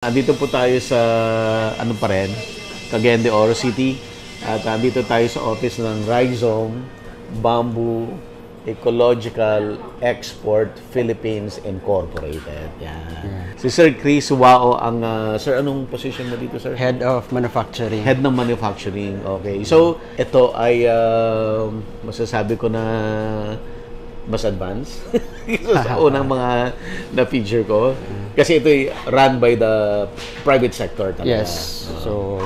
Andito po tayo sa ano pa rin, Cagayan de Oro City at andito tayo sa office ng Rhizome Bamboo Ecological Export Philippines Incorporated. Yan. Si Sir Chris Wao ang sir, anong position mo dito, sir? Head of Manufacturing. Head ng Manufacturing. Okay. So, ito ay masasabi ko na mas advanced sa unang mga na-feature ko. Kasi ito ay run by the private sector talaga. Yes. So,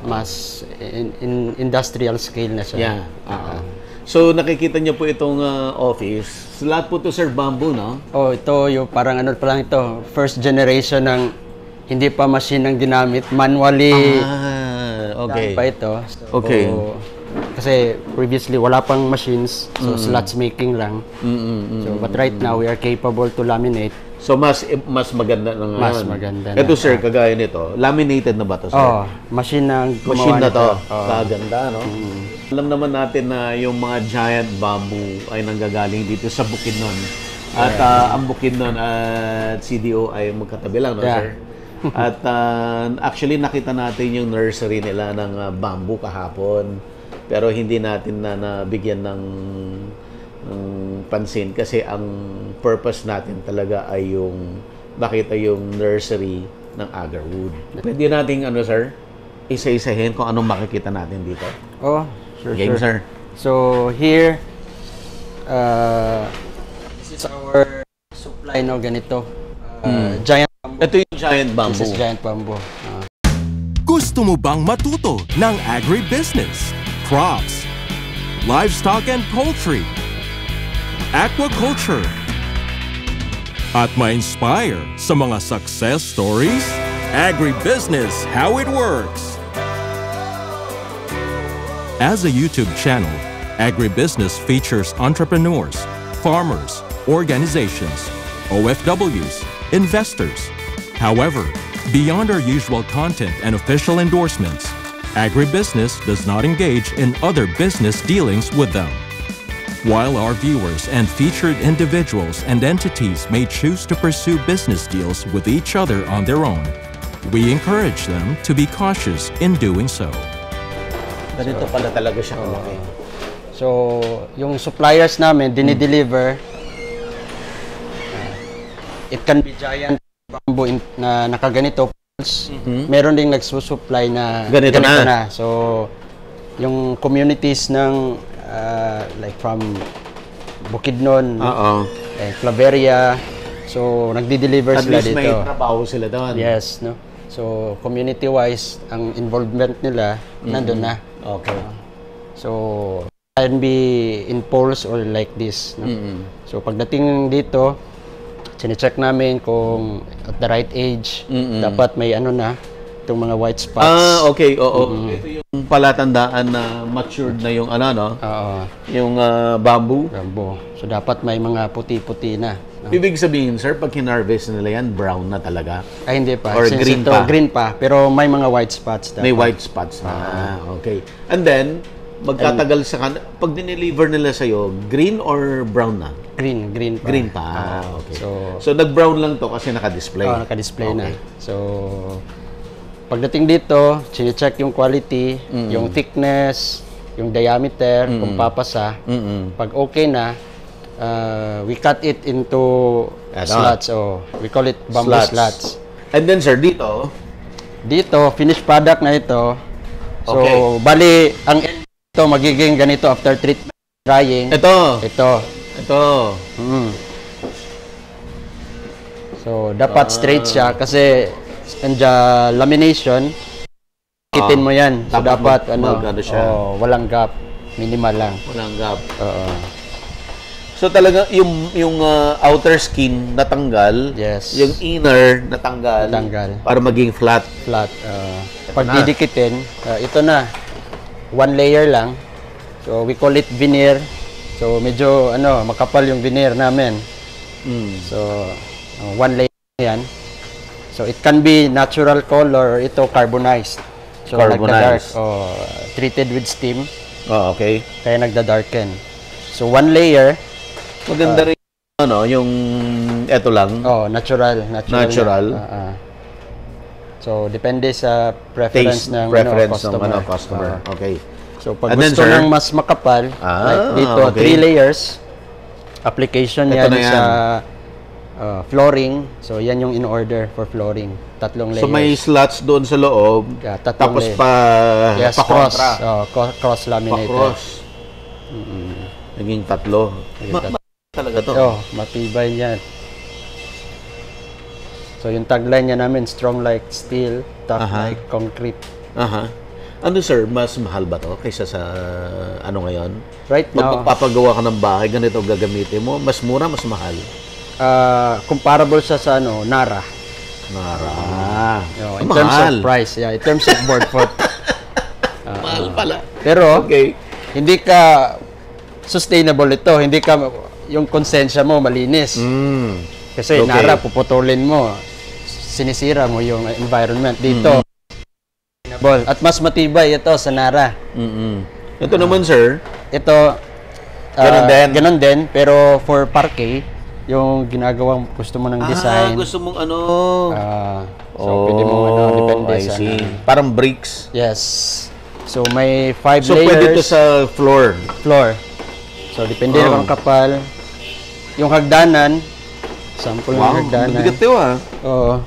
mas in industrial scale na siya. Yeah. So, nakikita niyo po itong office. Lahat po to, sir, bamboo, no? Oh, ito yung parang ano pa lang ito. First generation ng hindi pa machine ang ginamit. Manually. Okay. Pa ito. So, okay. Kasi previously wala pang machines. So, slots making lang. So, but right now, we are capable to laminate. So, mas maganda na ngayon. Mas maganda na. Ito, sir, kagaya nito. Laminated na ba ito, sir? Oh, machine na gumawa machine na to. Oh. Kaganda, no? Alam naman natin na yung mga giant bamboo ay nanggagaling dito sa Bukidnon. At ang Bukidnon at CDO ay magkatabi lang, no, sir? At actually, nakita natin yung nursery nila ng bamboo kahapon. Pero hindi natin na nabigyan ng pansin kasi ang purpose natin talaga ay yung makita yung nursery ng agarwood. Pwede nating ano, sir, isa-isahin kung anong makikita natin dito. Oh, sure, Game, sir. So here, this is our supply, no, ganito. Giant bamboo. Ito yung giant bamboo. This is giant bamboo. Gusto mo bang matuto ng agribusiness, crops, livestock and poultry, aquaculture, at ma-inspire sa mga success stories? Agribusiness, how it works! As a YouTube channel, Agribusiness features entrepreneurs, farmers, organizations, OFWs, investors. However, beyond our usual content and official endorsements, Agribusiness does not engage in other business dealings with them. While our viewers and featured individuals and entities may choose to pursue business deals with each other on their own, we encourage them to be cautious in doing so. Ganito pala talaga siya kalaki. So, yung suppliers namin, dinideliver, it can be giant bamboo na nakaganito. Meron ding nagsusupply na ganito na. So, yung communities ng like from Bukidnon, Claveria, so nagdi-deliver sila dito. At least may trabaho sila doon. Yes, no? So, community-wise, ang involvement nila nandun na. Okay. So, can be in poles or like this. No? So, pagdating dito, sine-check namin kung at the right age, dapat may ano na, itong mga white spots. Okay. Oo. Ito yung palatandaan na matured na yung ano, no? Yung bamboo. Bamboo. So, dapat may mga puti-puti na. No? Ibig sabihin, sir, pag hinarvest nila yan, brown na talaga? Ay, hindi pa. Or since green ito, pa? Green pa. Pero may mga white spots dapat. May white spots na. Okay. And then, magkatagal sa pag dineliver nila sa'yo, green or brown na? Green pa. Green pa. Okay. So nag-brown lang to kasi naka-display. Naka-display na. So, pagdating dito, sine-check yung quality, yung thickness, yung diameter, kung papasa. Pag okay na, we cut it into slots. We call it bamboo slots. And then, sir, dito, finished product na ito. So, bali, ang end ito magiging ganito after treatment, drying. Ito. So, dapat straight siya kasi lamination, kitin mo yan. So, dapat walang gap. Minimal lang. Walang gap. So, talaga yung outer skin natanggal. Yes. Yung inner natanggal. Para maging flat. Pag didikitin, ito na. One layer lang. So, we call it veneer. So, medyo makapal yung veneer namin. So, one layer yan. So, it can be natural color or ito carbonized. So, nagda-dark. Treated with steam. Okay. Kaya nagda-darken. So, one layer. Maganda rin yung eto lang. natural. So, depende sa preference ng customer. Okay. So, pag And then, gusto sir, ng mas makapal, like dito, okay. 3 layers, application Ito yan na yan. sa flooring. So, yan yung in-order for flooring. 3 layers. So may slots doon sa loob. Yeah, 3 Tapos layers. Yes, cross. pa-kontra. Cross laminated. Pa-cross. Naging 3. Talaga to. Matibay yan. So, yung tagline niya namin, strong like steel, tough like concrete. Aha. Ano sir, mas mahal ba to kaysa sa ano ngayon? Right Pag now, magpapagawa ka ng bahay, ganito gagamitin mo, mas mura, mas mahal? comparable siya sa Nara. Nara. In terms of price, in terms of board foot. Mahal pala. Pero, Okay. hindi ka sustainable ito. Hindi ka, yung konsensya mo malinis. Kasi Okay. Nara, puputulin mo. Sinisira mo yung environment. Dito, sustainable. At mas matibay ito sa Nara. Ito naman sir, Ito, ganon din. Pero for parquet, yung ginagawang gusto mo ng design. gusto mong ano? So, pwede mo depende I sa... see. Parang bricks. Yes. So, may 5 So layers. pwede ito sa floor. So, depende naman kapal. Yung hagdanan, sample ng hagdanan. mabigat ito Oo.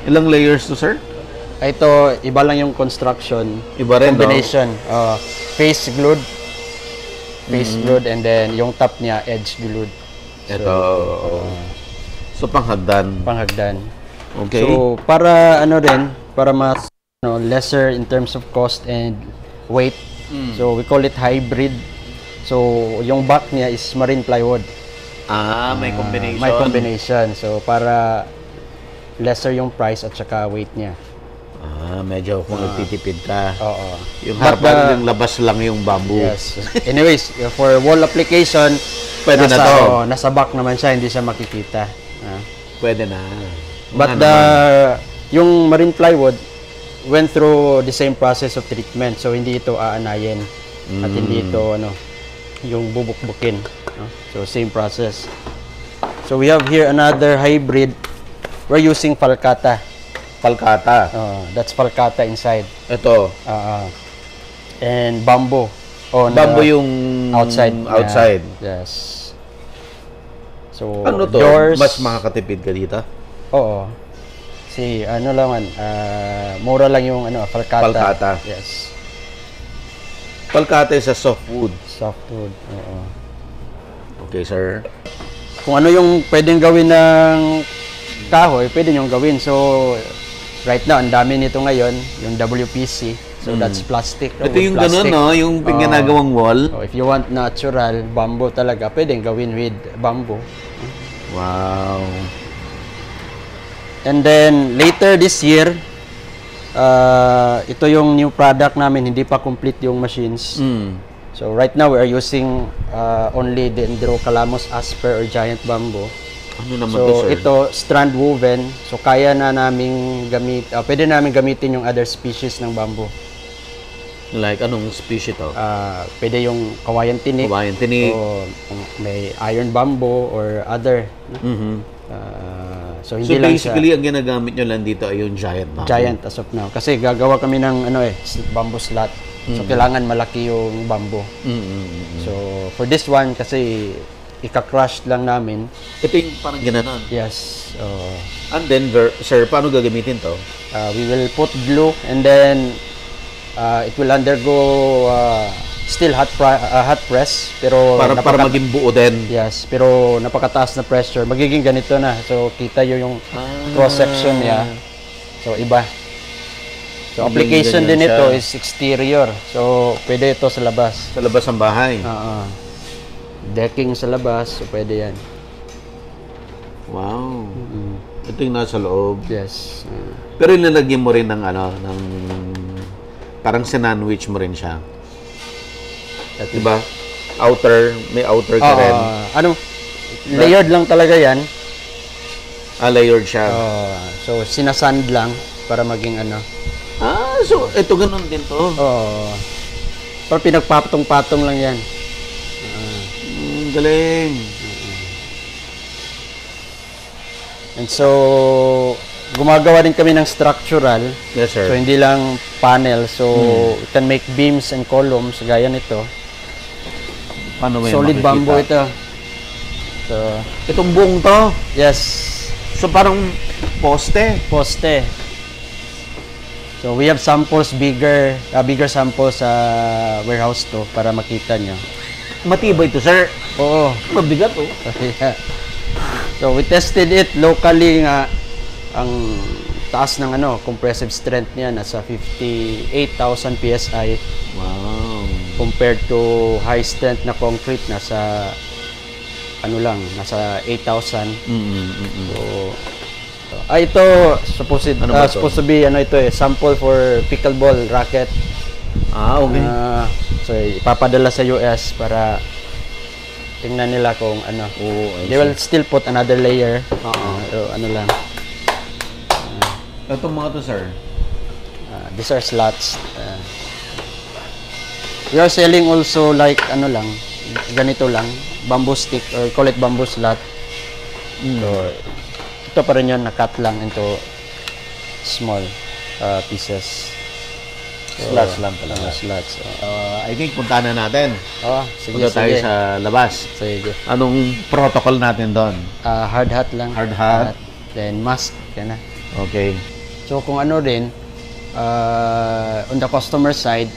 Ilang layers to sir? Ito, iba lang yung construction. Iba rin, Combination. Face glued. Face glued, and then yung top niya, edge glued. Ito. So panghagdan. Panghagdan. Okay. So, para para mas lesser in terms of cost and weight. So, we call it hybrid. So, yung back niya is marine plywood. May combination. May combination. So, para lesser yung price at saka weight niya. Medyo kung nagtitipid ka. Oo. Yung But harapan, yung labas lang yung bamboo. Yes. Anyways, for wall application, Pwede na to. Nasa back naman siya, hindi siya makikita. Pwede na. But yung marine plywood went through the same process of treatment. So, hindi ito aanayin. At hindi ito, yung bubuk-bukin. So, same process. So, we have here another hybrid. We're using Falcata. Falcata. That's Falcata inside. Ito. And bamboo. Bamboo yung outside. outside. Yes. So, Ano to? doors. Mas makakatipid ka dito? Oo. Mura lang yung Falcata. Falcata. Yes. Falcata is a softwood. Softwood. Oo. Okay, sir. Kung ano yung pwedeng gawin ng kahoy, pwede nyo gawin. So, right now, ang dami nito ngayon, yung WPC. So, that's plastic. Ito yung gano'n, no? Yung ginagawang wall. So, if you want natural bamboo talaga, pwedeng gawin with bamboo. Wow. And then, later this year, ito yung new product namin, hindi pa complete yung machines. So, right now, we are using only the Dendrocalamus asper or giant bamboo. Ano naman So, to, sir? ito, strand woven. So, kaya na naming pwede namin gamitin yung other species ng bamboo. Like, anong species to? Pwede yung kawayan tinik. Kawayan tinik. O may iron bamboo or other. So, So, hindi lang siya basically, ang ginagamit nyo lang dito ay yung giant bamboo. giant as of now. Kasi gagawa kami ng bamboo slot. So, kailangan malaki yung bamboo. So, for this one, kasi ika-crush lang namin. Ito yung parang ginanon. Yes. And then, sir, paano gagamitin to? We will put glue and then it will undergo still hot press pero Para maging buo din. yes, pero napakataas na pressure. Magiging ganito na. So kita yung cross section niya. So iba. So application ganyan din ito siya. is exterior. So pwede ito sa labas. Sa labas ng bahay. Decking sa labas, so pwede yan. Wow. Ito yung nasa loob. Yes. Pero ilalagyan mo rin ng ng parang sinandwich mo rin siya. Diba? May outer ka rin. Layered lang talaga yan. Layered siya. So sinasand lang para maging So ito ganun din to. Pero pinagpatong-patong lang yan. Galing. And so, gumagawa din kami ng structural. Yes, sir. So, hindi lang panel. So, we can make beams and columns gaya nito. Paano mo yun Solid makikita? bamboo ito. So, Itong buong to. yes. So, parang poste. Poste. So, we have samples, bigger samples sa warehouse to para makita nyo. Matibay to, sir. Oo. Mabigat, oh. Yeah. So, we tested it locally nga. Ang taas ng compressive strength niya nasa 58,000 PSI Wow. compared to high strength na concrete nasa nasa 8,000. So, ito supposed Ano ba to? supposed to be ito sample for pickleball racket. Okay. So ipapadala sa US para tingnan nila kung ano. I They will still put another layer. Oo. Lang. Itong mga to, sir. These are slots. We are selling also like ganito lang, bamboo stick or call it bamboo slot. So, ito pa rin yun, na-cut lang into small pieces. So, Slots lang talaga. Slots. I think puntahan na natin. Sige, Punta tayo sa labas. Sige. Anong protocol natin doon? Hard hat lang. Hard hat. Then mask, yan na. Okay. So, kung rin, on the customer side,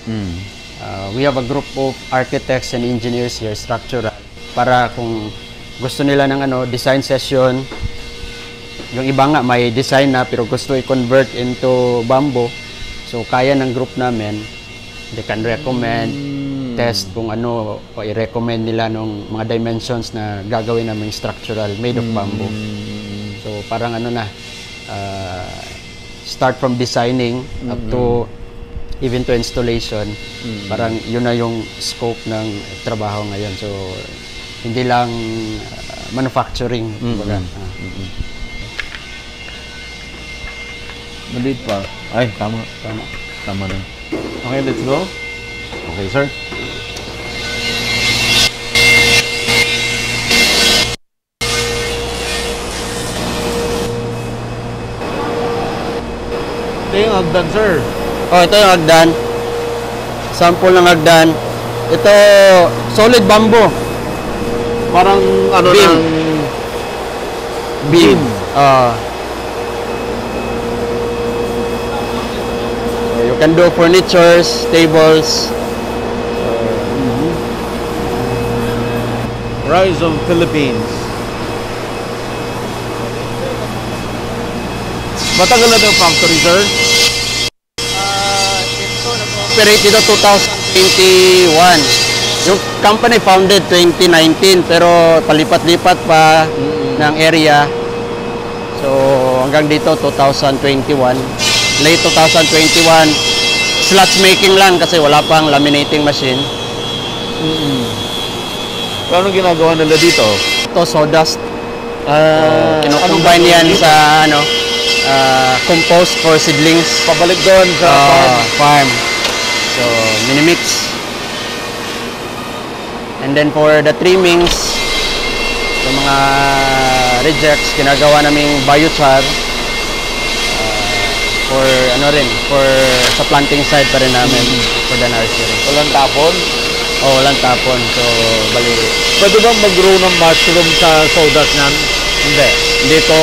we have a group of architects and engineers here, structural, para kung gusto nila ng design session, yung iba nga may design na pero gusto i-convert into bamboo, so kaya ng group namin, they can recommend, test kung o i-recommend nila nung mga dimensions na gagawin namin structural made of bamboo. So parang start from designing up to even to installation. Parang yun na yung scope ng trabaho ngayon. So, hindi lang manufacturing. Maliit pa. Ay, tama. Tama na. Okay, let's go. Okay, sir. Ito yung hagdan, sir. Ito yung hagdan. Sample ng hagdan. Ito, solid bamboo. Parang Beam. Beam. You can do furnitures, tables. Rise of Philippines. Matagal na yung factory, sir? Operate dito 2021. Yung company founded 2019 pero palipat-lipat pa ng area. So hanggang dito 2021. Late 2021, slots making lang kasi wala pang laminating machine. Ano ginagawa nila dito? Ito sawdust. Kino-combine yan sa compost for seedlings. Pabalik doon sa farm. So, minimix. And then for the trimmings, yung mga rejects, ginagawa naming biochar for for sa planting side pa rin namin for the nursery. Walang tapon? Walang tapon. So, bali. Pwede bang mag-grow ng mushroom sa sawdust niyan? Hindi ko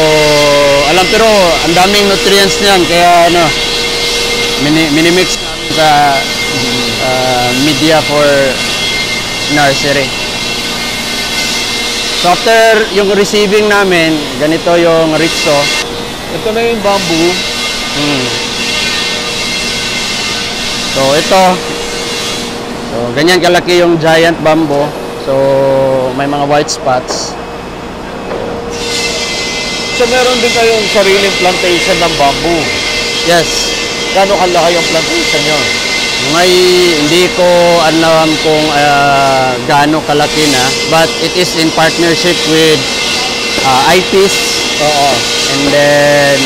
alam pero ang daming nutrients niyan kaya minimix namin sa media for nursery. So after yung receiving namin, ganito yung ritso. Ito na yung bamboo. So ito. So ganyan kalaki yung giant bamboo. So may mga white spots. So meron din kayong sariling plantation ng bamboo. Yes. Gano'ng kalaki yung plantation nyo? Hindi ko alam kung gaano kalaki na, but it is in partnership with IPs. And then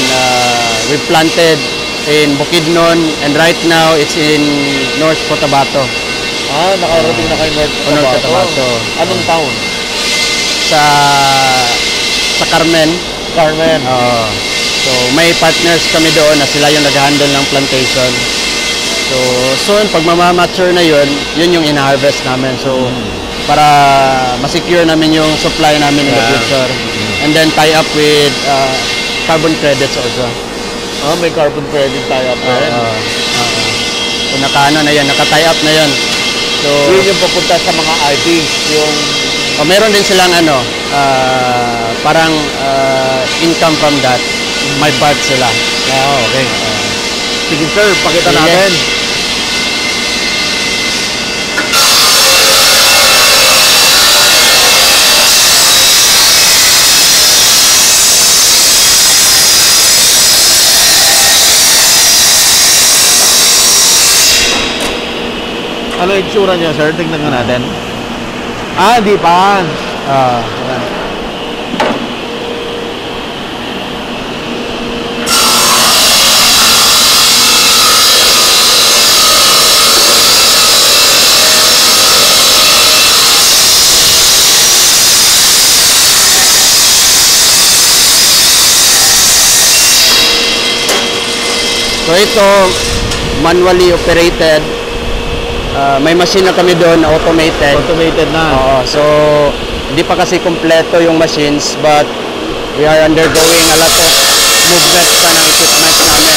we planted in Bukidnon and right now it's in North Cotabato. Nakarating na kayo North Cotabato. Anong town? Sa Carmen. Carmen. So may partners kami doon na sila yung nag-handle ng plantation. So soon, pag mamamature na yun yung ina-harvest namin. So para ma-secure namin yung supply namin in the future. And then tie up with carbon credits also. May carbon credit tie-up na rin. So naka-ano na yan, naka-tie up na yan. So yun yung papunta sa mga IPs, yung... meron din silang ano, parang income from that. May part sila. Okay. Sige sir, pakita natin. Ano yung itsura niya, sir? Tignan nga natin. Di pa. So ito, manually operated. May machine na kami doon na automated. Automated na. Oo, so hindi pa kasi kompleto yung machines, but we are undergoing a lot of movements pa ng equipment namin.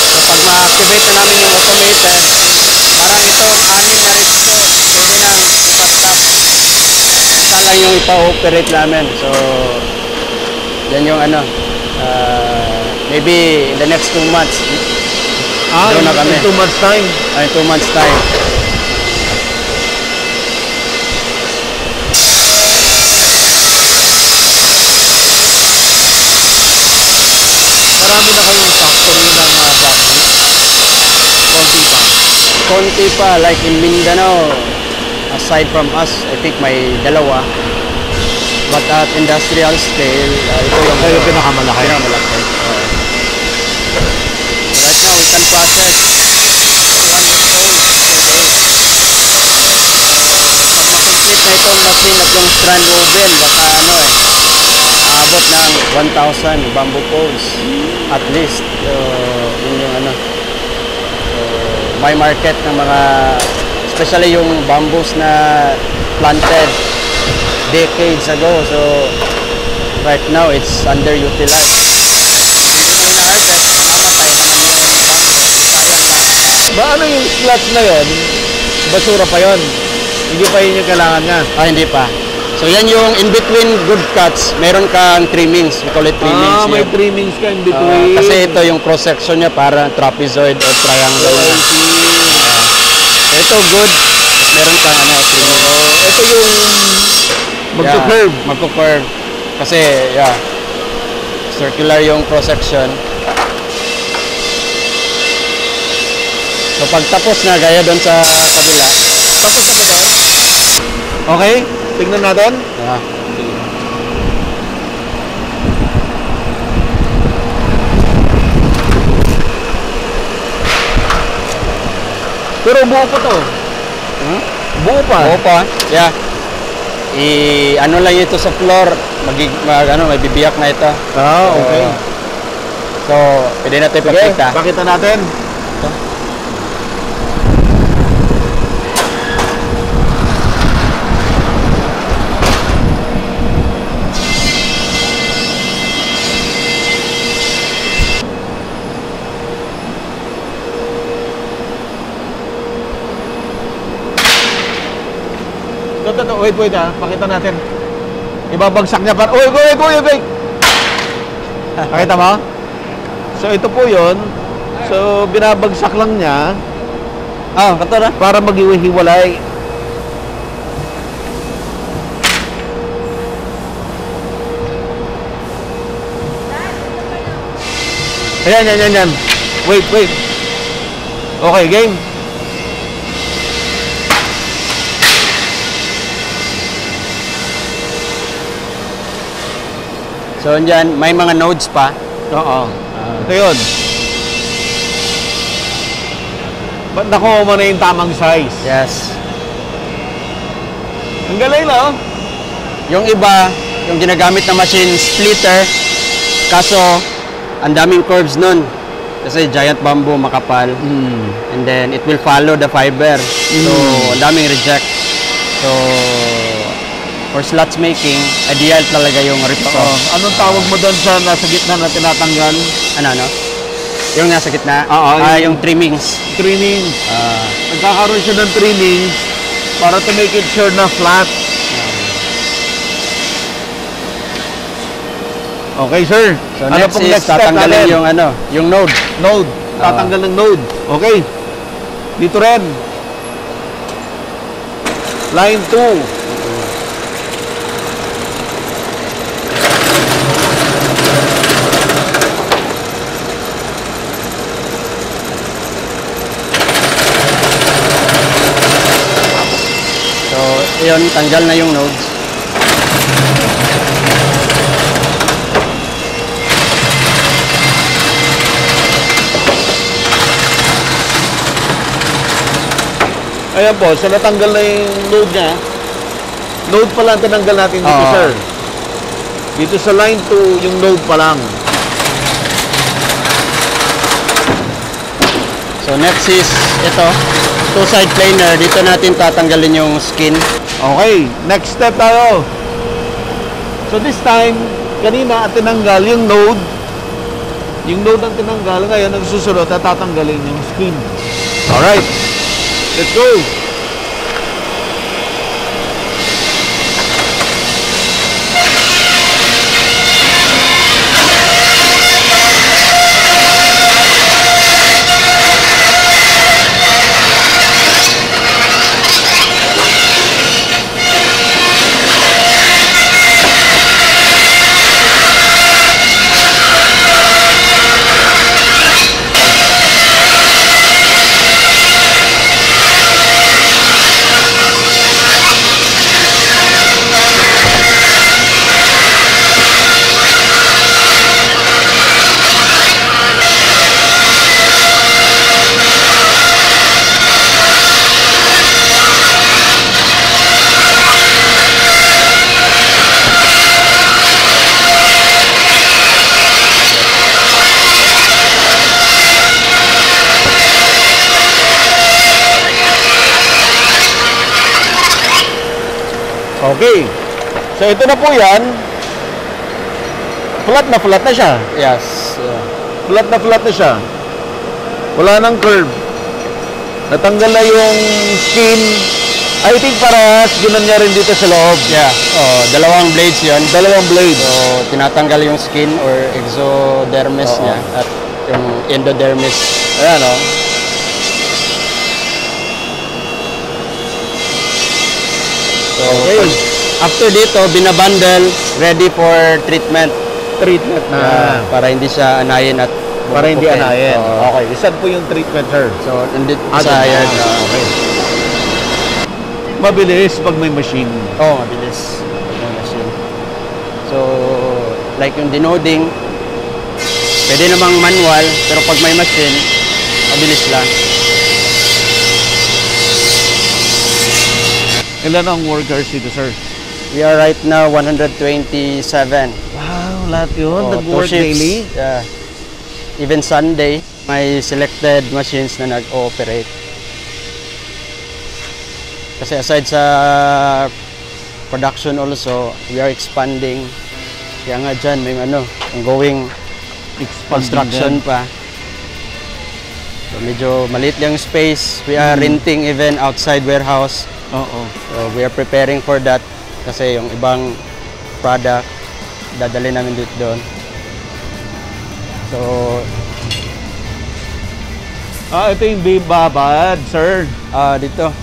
So pag ma-activate na namin yung automated, parang itong 6 na resto, pwede nang ipa-stop. Isa lang yung ipa-operate namin. So yan yung ano, maybe in the next 2 months. Doon na kami. In 2 months time? In 2 months time. Marami na kayong factory ng battery? Konti pa? Konti pa. Like in Mindanao, aside from us, I think may 2. But at industrial scale, ito yung pinakamalaki. Pinakamalaki. Right now, we can process 200 tons per day. Pag ma-complete na itong machine at yung strand woven, baka ano abot ng 1,000 bamboo poles at least. So, yun yung ano. So, may market ng mga, especially yung bamboos na planted decades ago. So, right now, it's underutilized. Hindi mo na-harvest, mamamatay naman yung bamboo. Sayang lang. Ano yung slots na yon? Basura pa yon. Hindi pa yun yung kailangan niya. Hindi pa. So yan yung in between good cuts, meron kang trimmings, we call it trimmings. May trimmings ka in between. Kasi ito yung cross section niya para trapezoid or triangle. So ito good, meron kang ano, trimming. Ito yung magko-curve. Magko-curve. Kasi circular yung cross section. So pag tapos na, gaya doon sa kabila. Tapos na ba doon? Okay, tingnan natin. Pero buo pa to. Buo pa. Buo pa. Yeah. Ano lang ito sa floor, may bibiyak na ito. Okay. So, pwede natin ipakita. Pakita natin. Wait pakita natin. Ibabagsak niya para... Wait! Pakita mo? So ito po yun. So binabagsak lang niya. Kato na. Para maghiwalay. Ayan. Wait. Okay, game. So, dyan, may mga nodes pa. Oo. Ito yun. Ba't nakuha mo na yung tamang size? Yes. Ang galing na, oh. Yung iba, yung ginagamit na machine, splitter. Kaso, ang daming curves nun. Kasi giant bamboo, makapal. And then, it will follow the fiber. So, ang daming reject. So, for slots making, ideal talaga yung ripsaw. Anong tawag mo doon sa nasa gitna na tinatanggal? Ano? Yung nasa gitna? Yung trimmings. Trimming. Nagkakaroon siya ng trimming para to make it sure na flat. Okay, sir. So, next is tatanggalin yung node. Node. Tatanggal ng node. Okay. Dito rin. Line 2. So, yun, tanggal na yung nodes. Ayan po, so natanggal na yung node niya. Node pa lang tinanggal natin dito, sir. Dito sa line 2, yung node pa lang. So next is ito, two-side planer. Dito natin tatanggalin yung skin. Okay, next step tayo. So this time, kanina at tinanggal yung node. Yung node ang tinanggal, ngayon ang susunod at tatanggalin yung skin. Alright. Let's go! Okay. So ito na po yan. Flat na siya. Yes. Yeah. Flat na siya. Wala nang curve. Natanggal na yung skin. I think parehas, ginan niya rin dito sa loob. Yeah. Dalawang blades yun. Dalawang blades. So, tinatanggal yung skin or exodermis niya at yung endodermis. Ayan, o. So, after dito, binabundle, ready for treatment. Treatment na. Para hindi siya anayin at Para hindi bubukupin. anayin. Oo. Okay. Isan po yung treatment, sir? So, nandito sa ganun. yard. Okay. Mabilis pag may machine. Mabilis. Yung machine. So, like yung denoding, pwede namang manual, pero pag may machine, mabilis lang. Ilan ang workers dito, sir? We are right now 127. Wow, lahat yun. Oh, Nag-work 2 shifts. daily? Yeah. Even Sunday, may selected machines na nag-ooperate. Kasi aside sa production also, we are expanding. Kaya nga dyan, may ongoing construction pa. So medyo maliit lang yung space. We are renting even outside warehouse. Oo. So we are preparing for that kasi yung ibang product dadali namin dito doon. So ito yung babad, sir. Dito.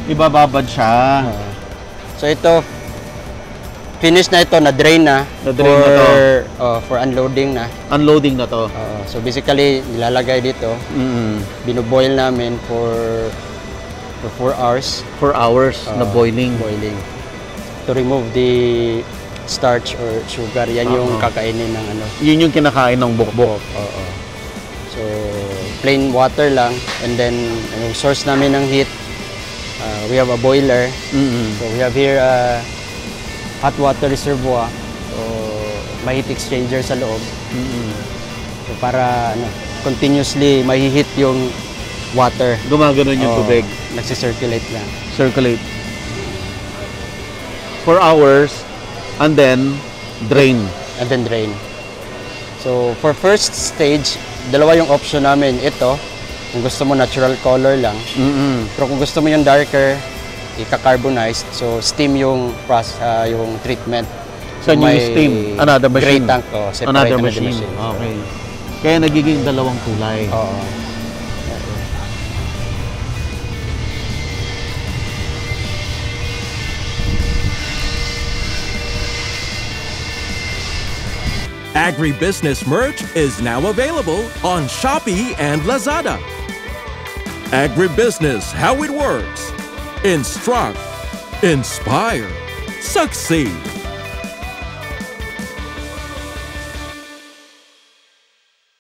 Ibababad siya. So ito finish na ito, na-drain na. Na-drain na to. For unloading na. Unloading na to. So basically nilalagay dito. Bino-boil namin for 4 hours. 4 hours na boiling. To remove the starch or sugar. Yan yung kakainin ng Yun yung kinakain ng bukbok. So plain water lang, and then yung source namin ng heat, we have a boiler. So we have here a hot water reservoir. So may heat exchanger sa loob. So para continuously mahihit yung water. Gumaganon yung tubig. Nagsisirculate lang. Circulate. For hours, and then drain. And then drain. So for first stage, dalawa yung option namin. Ito, kung gusto mo natural color lang. Pero kung gusto mo yung darker, ika-carbonize. So steam yung yung treatment. So yung steam, another gray machine. tank, separate Another na machine. machine. Okay. Kaya nagiging dalawang kulay. Oo. Agribusiness merch is now available on Shopee and Lazada. Agribusiness, how it works. Instruct, inspire, succeed.